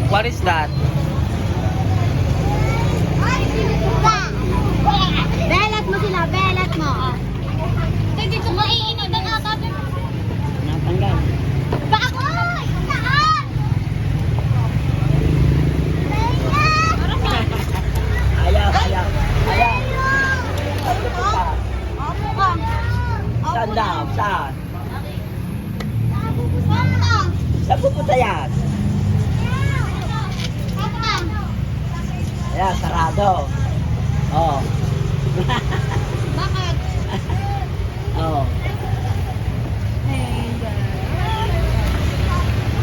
What is that? Belat mo sila, belat mo. Hindi dito maiino ng ata. Natanggal. Bakoy! Saan? Ayaw, ayaw. Ayaw. Opo ka. Saan daw? Saan? Opo ka. Saan pupunta yan? Opo ka. Ayan, sarado. Oh. Bakit? Oh.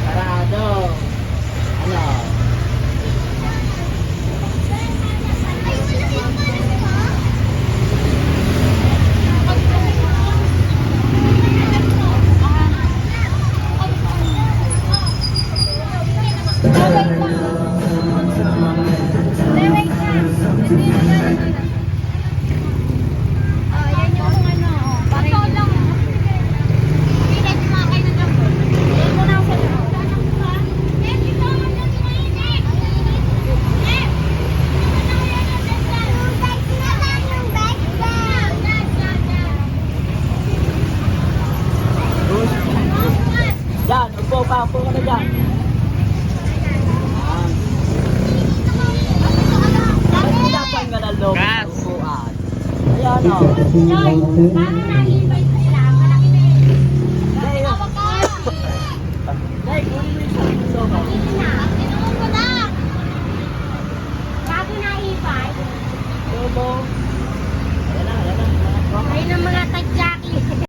Sarado. Ano? Yan, upo ka na dyan. Dapat ka na loob. Gas. Ayan o. Joy, para na-invite